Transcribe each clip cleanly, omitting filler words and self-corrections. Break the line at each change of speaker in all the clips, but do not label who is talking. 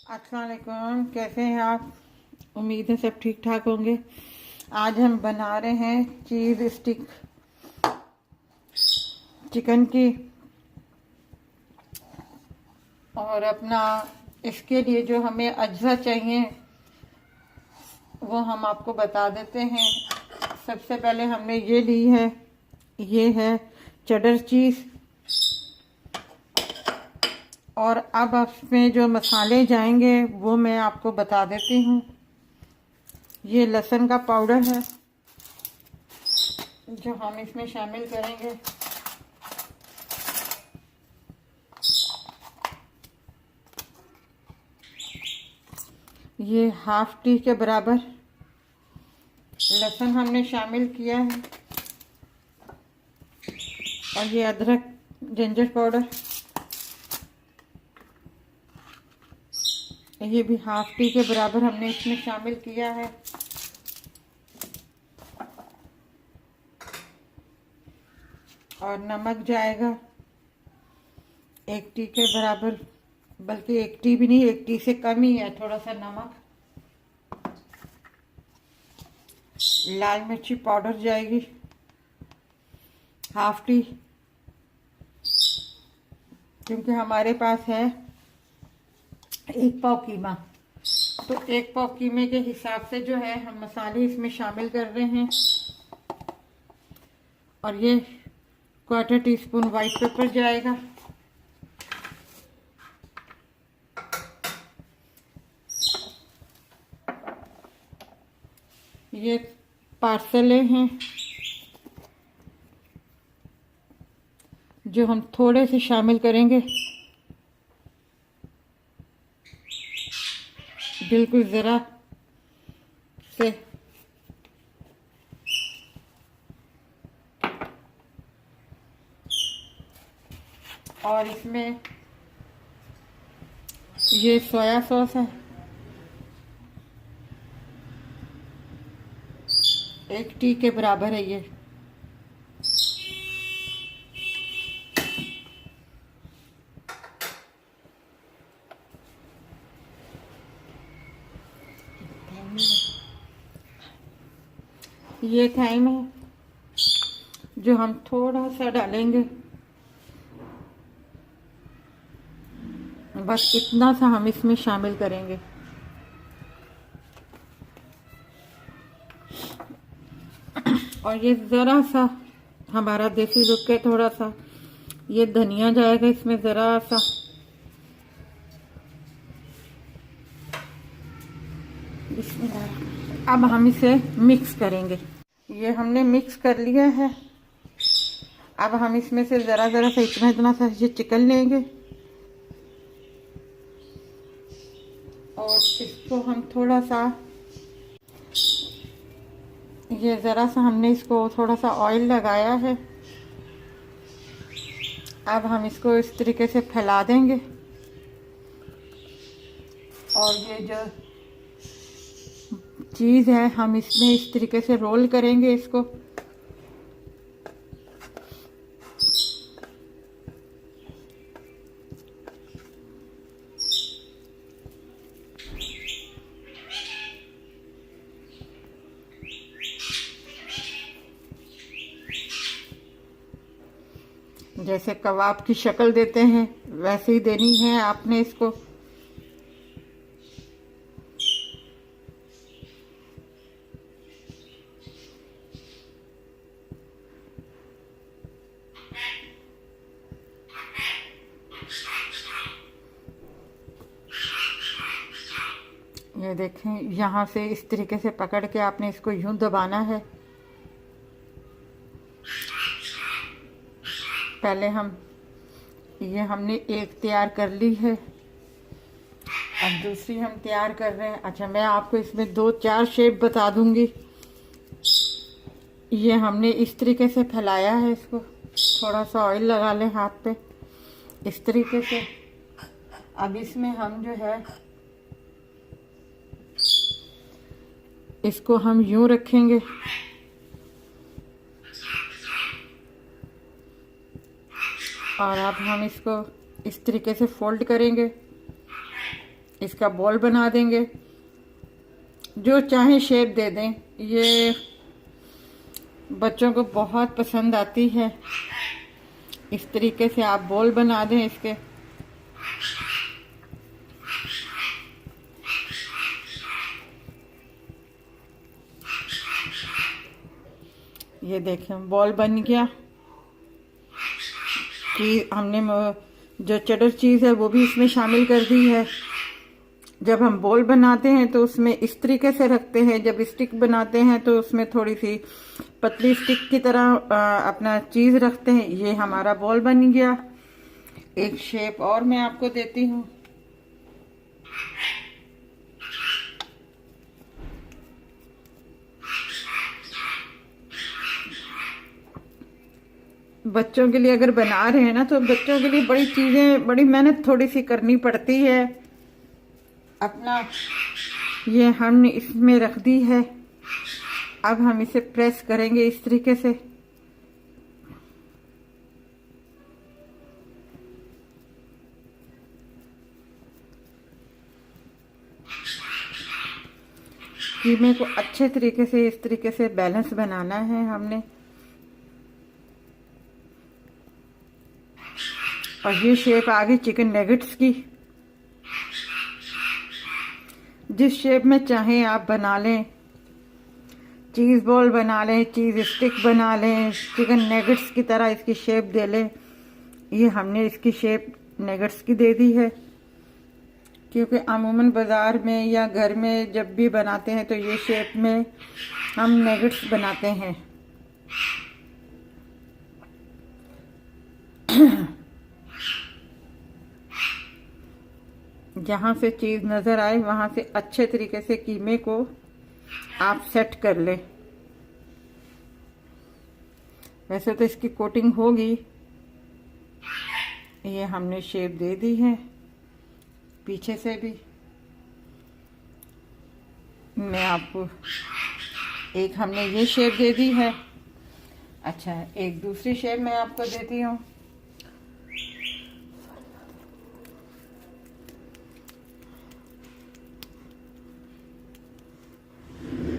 अस्सलाम वालेकुम, कैसे हैं आप? उम्मीद है सब ठीक ठाक होंगे। आज हम बना रहे हैं चीज़ स्टिक चिकन की। और अपना इसके लिए जो हमें अज्जा चाहिए वो हम आपको बता देते हैं। सबसे पहले हमने ये ली है, ये है चेडर चीज़। और अब इसमें जो मसाले जाएंगे वो मैं आपको बता देती हूँ। ये लहसुन का पाउडर है जो हम इसमें शामिल करेंगे। ये हाफ टी के बराबर लहसुन हमने शामिल किया है। और ये अदरक जिंजर पाउडर, ये भी हाफ टी के बराबर हमने इसमें शामिल किया है। और नमक जाएगा 1 टी के बराबर, बल्कि 1 टी भी नहीं, 1 टी से कम ही है थोड़ा सा नमक। लाल मिर्ची पाउडर जाएगी हाफ टी, क्योंकि हमारे पास है 1 पाव कीमा, तो 1 पाव कीमे के हिसाब से जो है हम मसाले इसमें शामिल कर रहे हैं। और ये 1/4 टीस्पून वाइट पेपर जाएगा। ये पार्सले हैं जो हम थोड़े से शामिल करेंगे, बिल्कुल ज़रा से। और इसमें ये सोया सॉस है 1 टी के बराबर है। ये थाइम है जो हम थोड़ा सा डालेंगे, बस इतना सा हम इसमें शामिल करेंगे। और ये ज़रा सा हमारा देसी लुक है, थोड़ा सा ये धनिया जाएगा इसमें ज़रा सा। अब हम इसे मिक्स करेंगे। ये हमने मिक्स कर लिया है। अब हम इसमें से ज़रा ज़रा सा इतना सा ये चिकन लेंगे और इसको हम थोड़ा सा, ये ज़रा सा हमने इसको थोड़ा सा ऑयल लगाया है। अब हम इसको इस तरीके से फैला देंगे। और ये जो चीज़ है हम इसमें इस तरीके से रोल करेंगे इसको। जैसे कबाब की शक्ल देते हैं वैसे ही देनी है आपने इसको। ये देखें, यहाँ से इस तरीके से पकड़ के आपने इसको यूं दबाना है। पहले हमने एक तैयार कर ली है, अब दूसरी हम तैयार कर रहे हैं। अच्छा, मैं आपको इसमें 2-4 शेप बता दूंगी। ये हमने इस तरीके से फैलाया है इसको, थोड़ा सा ऑयल लगा लें हाथ पे इस तरीके से। अब इसमें हम जो है इसको हम यूं रखेंगे और अब हम इसको इस तरीके से फोल्ड करेंगे इसका बॉल बना देंगे। जो चाहे शेप दे दें, ये बच्चों को बहुत पसंद आती है। इस तरीके से आप बॉल बना दें इसके। ये देखें बॉल बन गया। कि हमने जो चेडर चीज़ है वो भी इसमें शामिल कर दी है। जब हम बॉल बनाते हैं तो उसमें इस तरीके से रखते हैं, जब स्टिक बनाते हैं तो उसमें थोड़ी सी पतली स्टिक की तरह अपना चीज़ रखते हैं। ये हमारा बॉल बन गया। एक शेप और मैं आपको देती हूँ। बच्चों के लिए अगर बना रहे हैं ना, तो बच्चों के लिए बड़ी चीज़ें, बड़ी मेहनत थोड़ी सी करनी पड़ती है। अपना ये हमने इसमें रख दी है। अब हम इसे प्रेस करेंगे इस तरीके से। कीमे को अच्छे तरीके से इस तरीके से बैलेंस बनाना है हमने। और ये शेप आ गई चिकन नगेट्स की। जिस शेप में चाहें आप बना लें, चीज़ बॉल बना लें, चीज़ स्टिक बना लें, चिकन नगेट्स की तरह इसकी शेप दे लें। ये हमने इसकी शेप नगेट्स की दे दी है, क्योंकि अमूमन बाज़ार में या घर में जब भी बनाते हैं तो ये शेप में हम नगेट्स बनाते हैं। जहाँ से चीज़ नज़र आए वहाँ से अच्छे तरीके से कीमे को आप सेट कर लें। वैसे तो इसकी कोटिंग होगी। ये हमने शेप दे दी है पीछे से भी। मैं आपको एक हमने ये शेप दे दी है। अच्छा, एक दूसरी शेप मैं आपको देती हूँ।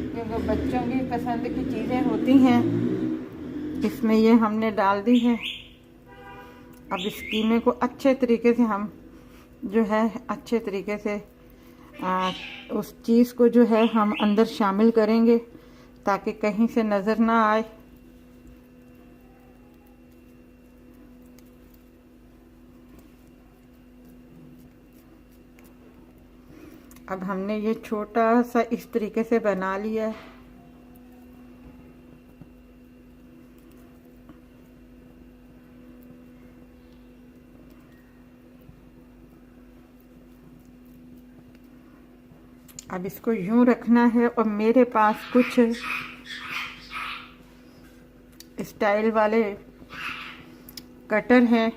क्योंकि बच्चों की पसंद की चीज़ें होती हैं, इसमें ये हमने डाल दी है। अब इस कीमे को अच्छे तरीके से हम जो है अच्छे तरीके से उस चीज़ को जो है हम अंदर शामिल करेंगे, ताकि कहीं से नज़र ना आए। अब हमने ये छोटा सा इस तरीके से बना लिया है। अब इसको यूं रखना है। और मेरे पास कुछ स्टाइल वाले कटर हैं।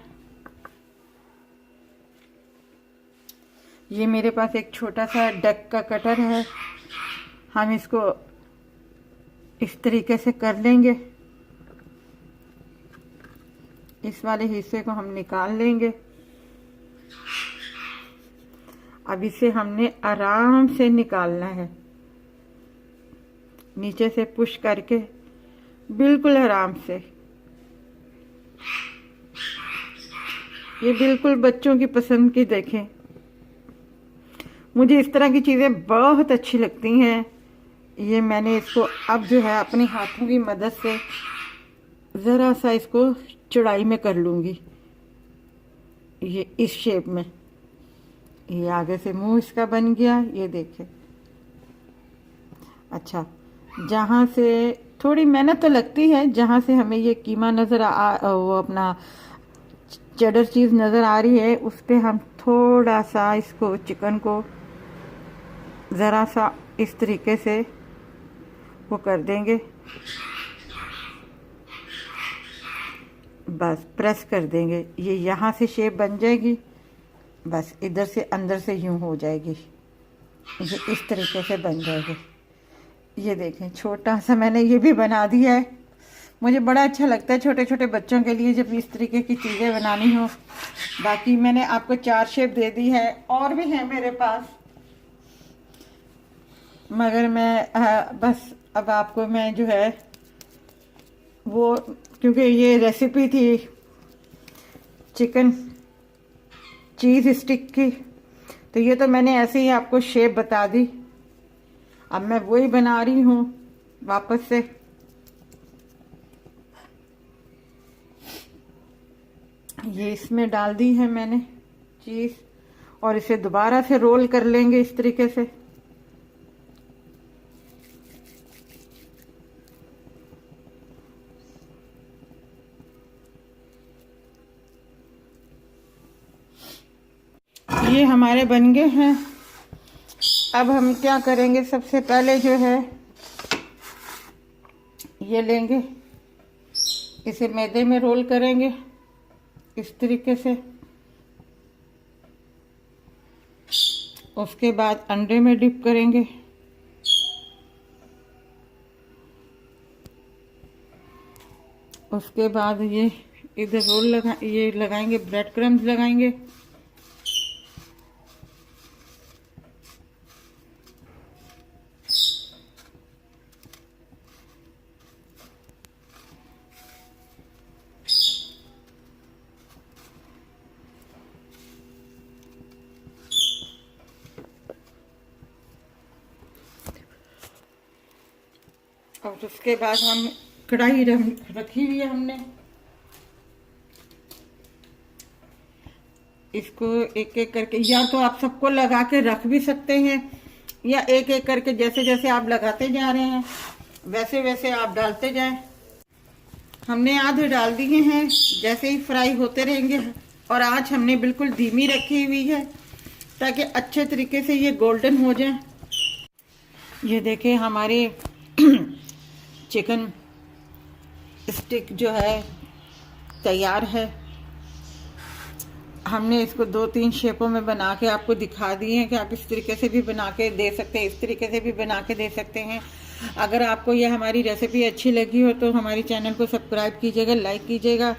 ये मेरे पास एक छोटा सा डक का कटर है। हम इसको इस तरीके से कर लेंगे। इस वाले हिस्से को हम निकाल लेंगे। अब इसे हमने आराम से निकालना है, नीचे से पुश करके बिल्कुल आराम से। ये बिल्कुल बच्चों की पसंद की देखें। मुझे इस तरह की चीज़ें बहुत अच्छी लगती हैं। ये मैंने इसको अब जो है अपने हाथों की मदद से ज़रा सा इसको चौड़ाई में कर लूँगी। ये इस शेप में। ये आगे से मुंह इसका बन गया, ये देखें। अच्छा, जहाँ से थोड़ी मेहनत तो लगती है, जहाँ से हमें ये कीमा नज़र वो अपना चेडर चीज़ नज़र आ रही है, उस पर हम थोड़ा सा इसको चिकन को ज़रा सा इस तरीके से वो कर देंगे। बस प्रेस कर देंगे। ये यहाँ से शेप बन जाएगी। बस इधर से अंदर से यूं हो जाएगी। ये इस तरीके से बन जाएगी। ये देखें, छोटा सा मैंने ये भी बना दिया है। मुझे बड़ा अच्छा लगता है छोटे छोटे बच्चों के लिए जब इस तरीके की चीज़ें बनानी हो। बाकी मैंने आपको 4 शेप दे दी है, और भी है मेरे पास। मगर मैं बस अब आपको मैं जो है वो, क्योंकि ये रेसिपी थी चिकन चीज़ स्टिक की, तो ये तो मैंने ऐसे ही आपको शेप बता दी। अब मैं वही बना रही हूँ वापस से। ये इसमें डाल दी है मैंने चीज़, और इसे दोबारा से रोल कर लेंगे इस तरीके से। ये हमारे बन गए हैं। अब हम क्या करेंगे, सबसे पहले जो है ये लेंगे, इसे मैदे में रोल करेंगे इस तरीके से। उसके बाद अंडे में डिप करेंगे। उसके बाद ये इधर रोल ये लगाएंगे, ब्रेड क्रम्स लगाएंगे। और उसके बाद हम कढ़ाई रखी हुई है हमने, इसको एक एक करके, या तो आप सबको लगा के रख भी सकते हैं, या एक एक करके जैसे जैसे आप लगाते जा रहे हैं वैसे वैसे आप डालते जाएं। हमने आधे डाल दिए हैं, जैसे ही फ्राई होते रहेंगे। और आज हमने बिल्कुल धीमी रखी हुई है ताकि अच्छे तरीके से ये गोल्डन हो जाए। ये देखिए हमारे चिकन स्टिक जो है तैयार है। हमने इसको 2-3 शेपों में बना के आपको दिखा दिए हैं कि आप इस तरीके से भी बना के दे सकते हैं, इस तरीके से भी बना के दे सकते हैं। अगर आपको यह हमारी रेसिपी अच्छी लगी हो तो हमारी चैनल को सब्सक्राइब कीजिएगा, लाइक कीजिएगा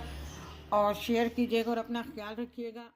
और शेयर कीजिएगा, और अपना ख्याल रखिएगा।